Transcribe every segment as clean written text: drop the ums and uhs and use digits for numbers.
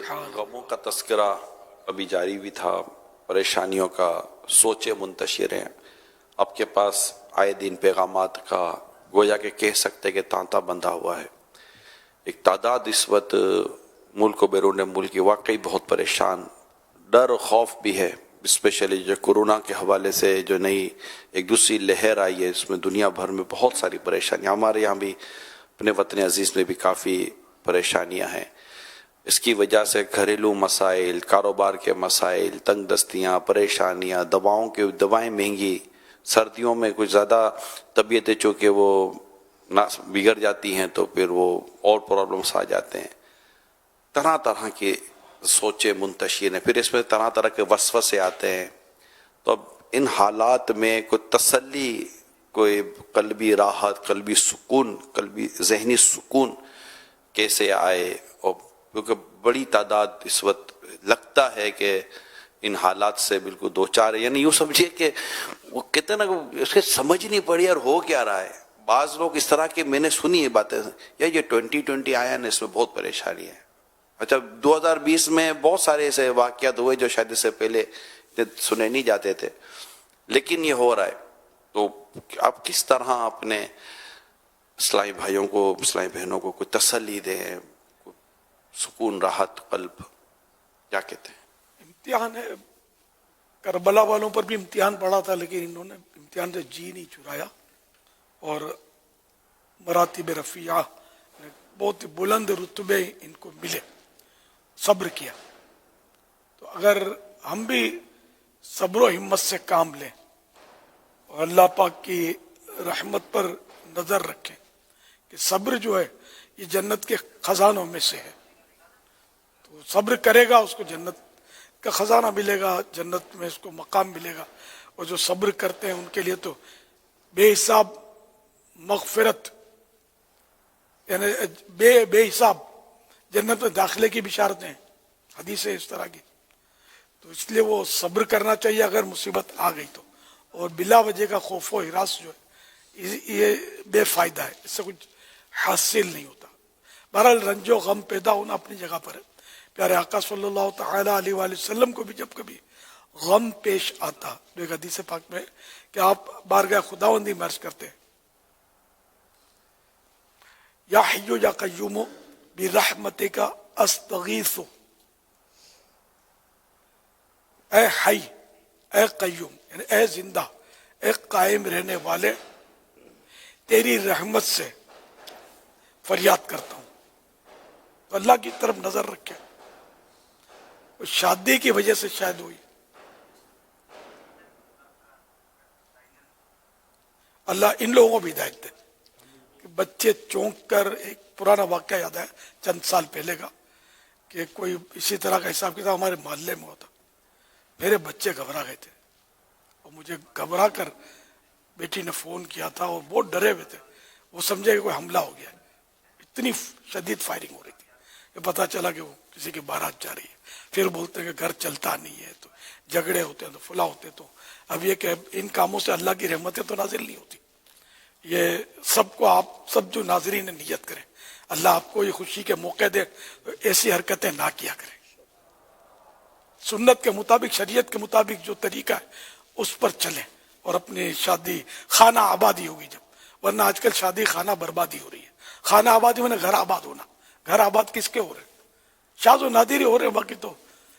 غموں کا تذکرہ ابھی جاری بھی تھا، پریشانیوں کا، سوچیں منتشر ہیں، آپ کے پاس آئے دن پیغامات کا گویا کہ کہہ سکتے کہ تانتا بندھا ہوا ہے۔ ایک تعداد اس وقت ملک و بیرون ملک کی واقعی بہت پریشان، ڈر و خوف بھی ہے، اسپیشلی جو کورونا کے حوالے سے جو نئی ایک دوسری لہر آئی ہے، اس میں دنیا بھر میں بہت ساری پریشانیاں، ہمارے یہاں بھی اپنے وطن عزیز میں بھی کافی پریشانیاں ہیں۔ اس کی وجہ سے گھریلو مسائل، کاروبار کے مسائل، تنگ دستیاں، پریشانیاں، دوائیں مہنگی، سردیوں میں کچھ زیادہ طبیعتیں چونکہ وہ بگڑ جاتی ہیں تو پھر وہ اور پرابلمس آ جاتے ہیں۔ طرح طرح کی سوچیں منتشر ہیں، پھر اس میں طرح طرح کے وسوسے آتے ہیں۔ تو اب ان حالات میں کوئی تسلی، کوئی قلبی راحت، قلبی سکون، قلبی ذہنی سکون کیسے آئے؟ اور کیونکہ بڑی تعداد اس وقت لگتا ہے کہ ان حالات سے بالکل دو چار، یعنی یوں سمجھیے کہ وہ کہتے نا اس کے سمجھ نہیں پڑی اور ہو کیا رہا ہے۔ بعض لوگ اس طرح کے میں نے سنی ہے باتیں، یا یہ 2020 آیا نا، اس میں بہت پریشانی ہے۔ اچھا 2020 میں بہت سارے ایسے واقعات ہوئے جو شاید اس سے پہلے سنے نہیں جاتے تھے، لیکن یہ ہو رہا ہے۔ تو آپ کس طرح اپنے اسلامی بھائیوں کو، اسلامی بہنوں کو کوئی تسلی دیں، سکون، راحت قلب، کیا کہتے ہیں؟ امتحان ہے، کربلا والوں پر بھی امتحان پڑا تھا، لیکن انہوں نے امتحان سے جی نہیں چرایا اور مراتب رفیعہ، بہت بلند رتبے ان کو ملے، صبر کیا۔ تو اگر ہم بھی صبر و ہمت سے کام لیں اور اللہ پاک کی رحمت پر نظر رکھیں کہ صبر جو ہے یہ جنت کے خزانوں میں سے ہے، تو صبر کرے گا اس کو جنت کا خزانہ ملے گا، جنت میں اس کو مقام ملے گا۔ اور جو صبر کرتے ہیں ان کے لیے تو بے حساب مغفرت، یعنی بے حساب جنت میں داخلے کی بشارتیں ہیں، حدیث ہے اس طرح کی۔ تو اس لیے وہ صبر کرنا چاہیے اگر مصیبت آ گئی تو، اور بلا وجہ کا خوف و ہراس جو ہے یہ بے فائدہ ہے، اس سے کچھ حاصل نہیں ہوتا۔ بہرحال رنج و غم پیدا ہونا اپنی جگہ پر ہے۔ پیارے آقا صلی اللہ تعالی علیہ وآلہ وسلم کو بھی جب کبھی غم پیش آتا، جو ایک حدیث پاک میں کہ آپ بارگاہ خداوندی میں عرض کرتے ہیں، یا حی یا قیوم برحمتک استغیث، اے حی، اے قیوم، یعنی اے زندہ، اے قائم رہنے والے، تیری رحمت سے فریاد کرتا ہوں۔ تو اللہ کی طرف نظر رکھے۔ شادی کی وجہ سے شاید ہوئی، اللہ ان لوگوں کو بھی ہدایت دے کہ بچے چونک کر، ایک پرانا واقعہ یاد ہے چند سال پہلے کا، کہ کوئی اسی طرح کا حساب کتاب ہمارے محلے میں ہوتا، میرے بچے گھبرا گئے تھے اور مجھے گھبرا کر بیٹی نے فون کیا تھا اور بہت ڈرے ہوئے تھے، وہ سمجھے کہ کوئی حملہ ہو گیا، اتنی شدید فائرنگ ہو رہی تھی کہ پتہ چلا کہ وہ کسی کی بارات جا رہی ہے۔ پھر بولتے ہیں کہ گھر چلتا نہیں ہے، تو جھگڑے ہوتے ہیں، تو فلاں ہوتے، تو اب یہ کہ ان کاموں سے اللہ کی رحمتیں تو نازل نہیں ہوتی۔ یہ سب کو آپ سب جو ناظرین نے نیت کریں، اللہ آپ کو یہ خوشی کے موقع دے، ایسی حرکتیں نہ کیا کریں، سنت کے مطابق، شریعت کے مطابق جو طریقہ ہے اس پر چلیں، اور اپنی شادی خانہ آبادی ہوگی جب، ورنہ آج کل شادی خانہ بربادی ہو رہی ہے۔ خانہ آبادی میں گھر آباد ہونا، گھر آباد کس کے ہو رہے ہیں؟ شاذ و نادر ہی ہو رہے ہیں، باقی تو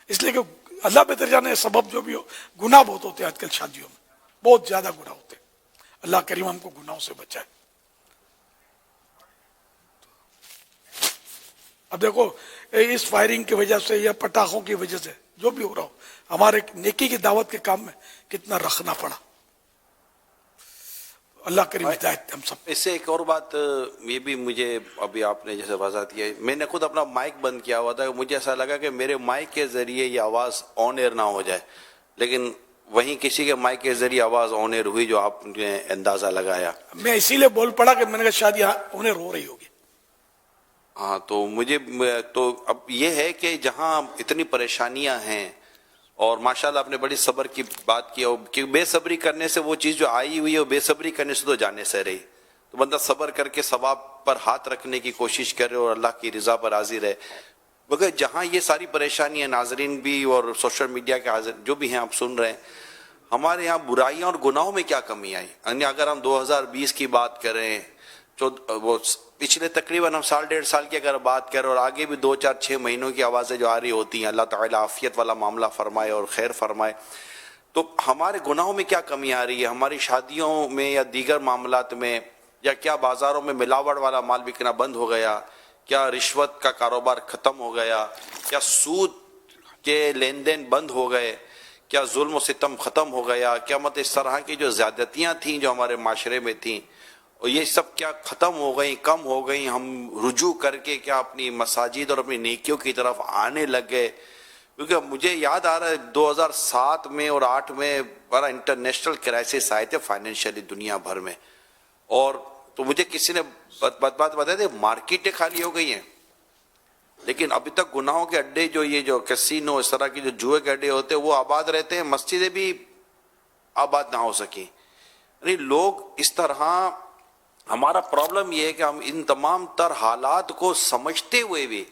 اس لیے کہ اللہ بہتر جانے سبب جو بھی ہو، گناہ بہت ہوتے ہیں آج کل شادیوں میں، بہت زیادہ گناہ ہوتے ہیں۔ اللہ کریم ہم کو گناہوں سے بچائے۔ اب دیکھو اس فائرنگ کی وجہ سے یا پٹاخوں کی وجہ سے جو بھی ہو رہا ہو، ہمارے نیکی کی دعوت کے کام میں کتنا رکھنا پڑا۔ اللہ کریم ہدایت ہم سب۔ اس سے ایک اور بات یہ بھی مجھے ابھی آپ نے جیسے وضاحت کیا، میں نے خود اپنا مائک بند کیا ہوا تھا، مجھے ایسا لگا کہ میرے مائک کے ذریعے یہ آواز آن ایئر نہ ہو جائے، لیکن وہیں کسی کے مائک کے ذریعے آواز آن ایئر ہوئی، جو آپ نے اندازہ لگایا۔ میں اسی لیے بول پڑا کہ میں نے کہا شاید یہاں انہیں رو رہی ہوگی۔ ہاں، تو مجھے تو اب یہ ہے کہ جہاں اتنی پریشانیاں ہیں، اور ماشاءاللہ آپ نے بڑی صبر کی بات کی، اور کہ بے صبری کرنے سے وہ چیز جو آئی ہوئی ہے، وہ بے صبری کرنے سے تو جانے سے رہی، تو بندہ صبر کر کے ثواب پر ہاتھ رکھنے کی کوشش کرے اور اللہ کی رضا پر راضی رہے۔ مگر جہاں یہ ساری پریشانیاں ناظرین بھی اور سوشل میڈیا کے حاضر جو بھی ہیں آپ سن رہے ہیں، ہمارے یہاں برائیاں اور گناہوں میں کیا کمی آئی؟ یعنی اگر ہم 2020 کی بات کریں، وہ پچھلے تقریباً ہم سال ڈیڑھ سال کی اگر بات کریں اور آگے بھی 2 4 6 مہینوں کی آوازیں جو آ رہی ہوتی ہیں، اللہ تعالیٰ عافیت والا معاملہ فرمائے اور خیر فرمائے، تو ہمارے گناہوں میں کیا کمی آ رہی ہے؟ ہماری شادیوں میں یا دیگر معاملات میں، یا کیا بازاروں میں ملاوٹ والا مال بکنا بند ہو گیا؟ کیا رشوت کا کاروبار ختم ہو گیا؟ کیا سود کے لین دین بند ہو گئے؟ کیا ظلم و ستم ختم ہو گیا؟ کیا اس طرح کی جو زیادتیاں تھیں جو ہمارے معاشرے میں تھیں، اور یہ سب کیا ختم ہو گئیں، کم ہو گئیں؟ ہم رجوع کر کے کیا اپنی مساجد اور اپنی نیکیوں کی طرف آنے لگ گئے؟ کیونکہ مجھے یاد آ رہا ہے 2007 میں اور 2008 میں بڑا انٹرنیشنل کرائسس آئے تھے فائنینشلی دنیا بھر میں، اور تو مجھے کسی نے بات بتائی تھی مارکیٹیں خالی ہو گئی ہیں، لیکن ابھی تک گناہوں کے اڈے جو یہ جو کسینو اس طرح کی جو جوئے کے اڈے ہوتے ہیں وہ آباد رہتے ہیں، مسجدیں بھی آباد نہ ہو سکیں۔ یعنی لوگ اس طرح، ہمارا پرابلم یہ ہے کہ ہم ان تمام تر حالات کو سمجھتے ہوئے بھی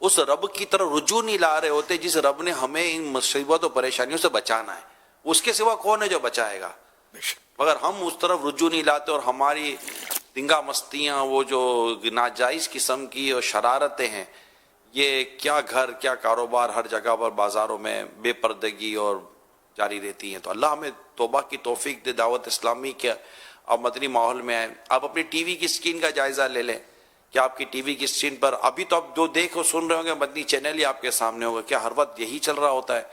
اس رب کی طرف رجوع نہیں لا رہے ہوتے جس رب نے ہمیں ان مصیبت و پریشانیوں سے بچانا ہے۔ اس کے سوا کون ہے جو بچائے گا؟ مگر ہم اس طرف رجوع نہیں لاتے، اور ہماری دنگا مستیاں، وہ جو ناجائز قسم کی اور شرارتیں ہیں، یہ کیا گھر کیا کاروبار ہر جگہ پر بازاروں میں بے پردگی اور جاری رہتی ہیں۔ تو اللہ ہمیں توبہ کی توفیق دے، دعوت اسلامی کے آپ مدنی ماحول میں آئیں۔ آپ اپنی ٹی وی کی اسکرین کا جائزہ لے لیں کہ آپ کی ٹی وی کی اسکرین پر ابھی تو آپ جو دیکھ اور سن رہے ہوں گے مدنی چینل ہی آپ کے سامنے ہوگا، کیا ہر وقت یہی چل رہا ہوتا ہے؟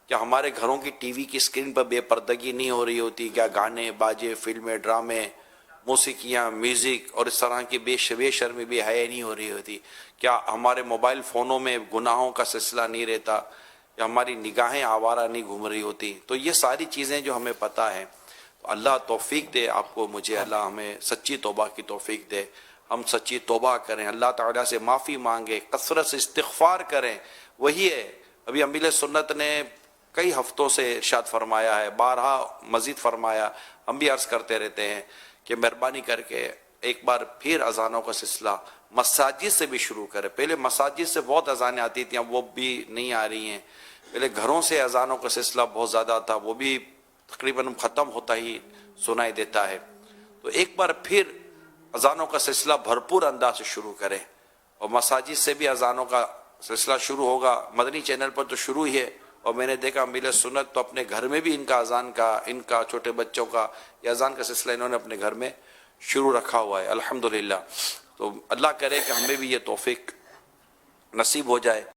کیا ہمارے گھروں کی ٹی وی کی اسکرین پر بے پردگی نہیں ہو رہی ہوتی؟ کیا گانے باجے، فلمیں، ڈرامے، موسیقیاں، میوزک اور اس طرح کی بے شرمی بے حیائی نہیں ہو رہی ہوتی؟ کیا ہمارے موبائل فونوں میں گناہوں کا سلسلہ نہیں رہتا؟ یا ہماری نگاہیں آوارہ نہیں گھوم رہی ہوتی؟ تو یہ ساری چیزیں جو ہمیں پتہ ہیں، تو اللہ توفیق دے آپ کو، مجھے، اللہ ہمیں سچی توبہ کی توفیق دے، ہم سچی توبہ کریں، اللہ تعالیٰ سے معافی مانگیں، کثرت سے استغفار کریں۔ وہی ہے ابھی امیر سنت نے کئی ہفتوں سے ارشاد فرمایا ہے، بارہا مزید فرمایا، ہم بھی عرض کرتے رہتے ہیں کہ مہربانی کر کے ایک بار پھر اذانوں کا سلسلہ مساجد سے بھی شروع کرے۔ پہلے مساجد سے بہت اذانیں آتی تھیں، اب وہ بھی نہیں آ رہی ہیں۔ پہلے گھروں سے اذانوں کا سلسلہ بہت زیادہ تھا، وہ بھی تقریباً ختم ہوتا ہی سنائی دیتا ہے۔ تو ایک بار پھر اذانوں کا سلسلہ بھرپور انداز سے شروع کریں، اور مساجد سے بھی اذانوں کا سلسلہ شروع ہوگا۔ مدنی چینل پر تو شروع ہی ہے، اور میں نے دیکھا امیر سنت تو اپنے گھر میں بھی ان کا اذان کا، ان کا چھوٹے بچوں کا یہ اذان کا سلسلہ انہوں نے اپنے گھر میں شروع رکھا ہوا ہے، الحمدللہ۔ تو اللہ کرے کہ ہمیں بھی یہ توفیق نصیب ہو جائے۔